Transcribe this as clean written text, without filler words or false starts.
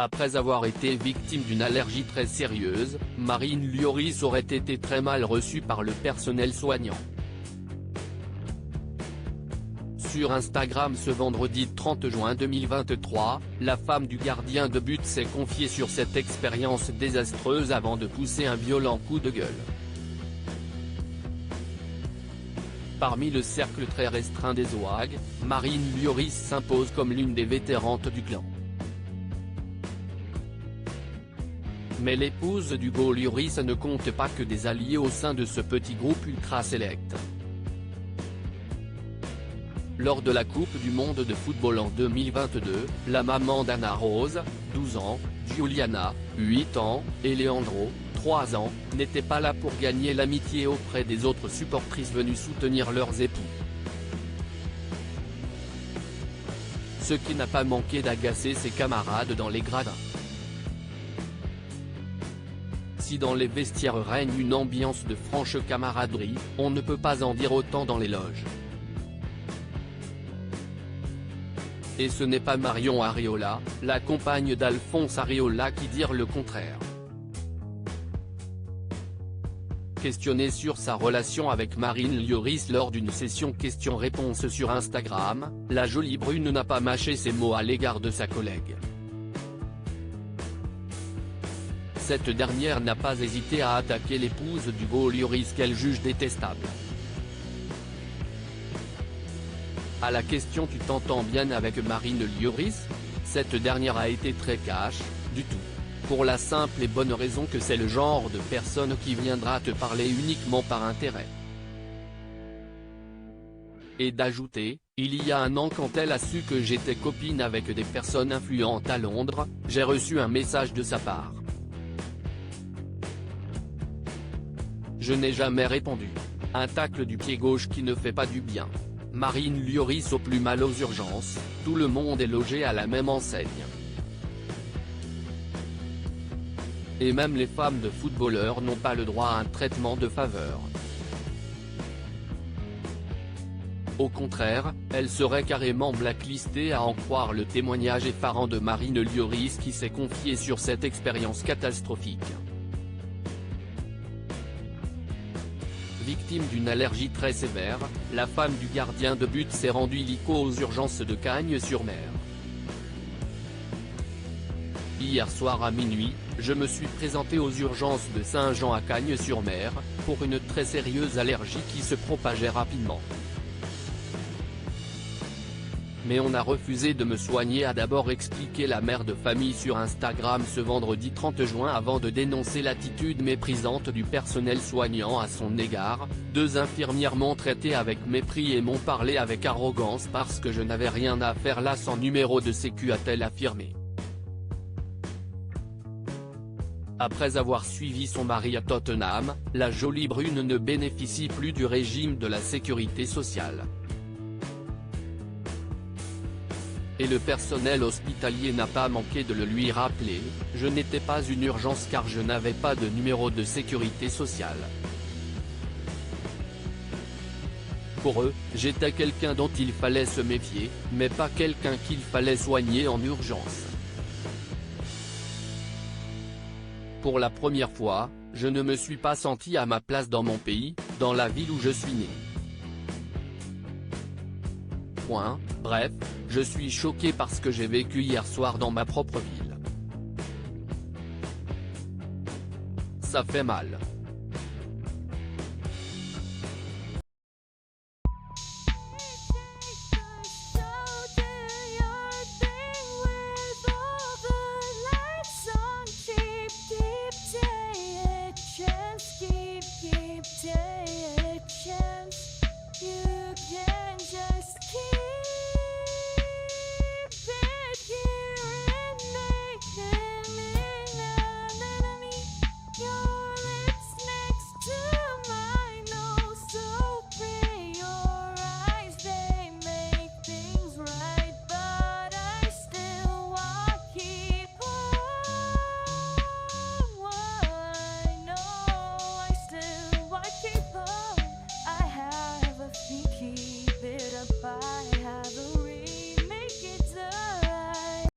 Après avoir été victime d'une allergie très sérieuse, Marine Lioris aurait été très mal reçue par le personnel soignant. Sur Instagram ce vendredi 30 juin 2023, la femme du gardien de but s'est confiée sur cette expérience désastreuse avant de pousser un violent coup de gueule. Parmi le cercle très restreint des OAG, Marine Lioris s'impose comme l'une des vétérantes du clan. Mais l'épouse d'Hugo Lloris ne compte pas que des alliés au sein de ce petit groupe ultra sélect. Lors de la Coupe du monde de football en 2022, la maman d'Anna Rose, 12 ans, Giuliana, 8 ans, et Leandro, 3 ans, n'étaient pas là pour gagner l'amitié auprès des autres supportrices venues soutenir leurs époux. Ce qui n'a pas manqué d'agacer ses camarades dans les gradins. Si dans les vestiaires règne une ambiance de franche camaraderie, on ne peut pas en dire autant dans les loges. Et ce n'est pas Marion Areola, la compagne d'Alphonse Areola qui dire le contraire. Questionnée sur sa relation avec Marine Lioris lors d'une session questions-réponses sur Instagram, la jolie brune n'a pas mâché ses mots à l'égard de sa collègue. Cette dernière n'a pas hésité à attaquer l'épouse d'Hugo Lloris qu'elle juge détestable. À la question « Tu t'entends bien avec Marine Lioris ?», cette dernière a été très cash, du tout. Pour la simple et bonne raison que c'est le genre de personne qui viendra te parler uniquement par intérêt. Et d'ajouter, il y a un an quand elle a su que j'étais copine avec des personnes influentes à Londres, j'ai reçu un message de sa part. Je n'ai jamais répondu. Un tacle du pied gauche qui ne fait pas du bien. Marine Lioris au plus mal aux urgences, tout le monde est logé à la même enseigne. Et même les femmes de footballeurs n'ont pas le droit à un traitement de faveur. Au contraire, elle serait carrément blacklistée à en croire le témoignage effarant de Marine Lioris qui s'est confiée sur cette expérience catastrophique. Victime d'une allergie très sévère, la femme du gardien de but s'est rendue illico aux urgences de Cagnes-sur-Mer. Hier soir à minuit, je me suis présenté aux urgences de Saint-Jean à Cagnes-sur-Mer, pour une très sérieuse allergie qui se propageait rapidement. Mais on a refusé de me soigner, a d'abord expliqué la mère de famille sur Instagram ce vendredi 30 juin avant de dénoncer l'attitude méprisante du personnel soignant à son égard. Deux infirmières m'ont traité avec mépris et m'ont parlé avec arrogance parce que je n'avais rien à faire là sans numéro de sécu, a-t-elle affirmé. Après avoir suivi son mari à Tottenham, la jolie brune ne bénéficie plus du régime de la sécurité sociale. Et le personnel hospitalier n'a pas manqué de le lui rappeler, je n'étais pas une urgence car je n'avais pas de numéro de sécurité sociale. Pour eux, j'étais quelqu'un dont il fallait se méfier, mais pas quelqu'un qu'il fallait soigner en urgence. Pour la première fois, je ne me suis pas senti à ma place dans mon pays, dans la ville où je suis né. Bref, je suis choqué par ce que j'ai vécu hier soir dans ma propre ville. Ça fait mal. Keep it apart.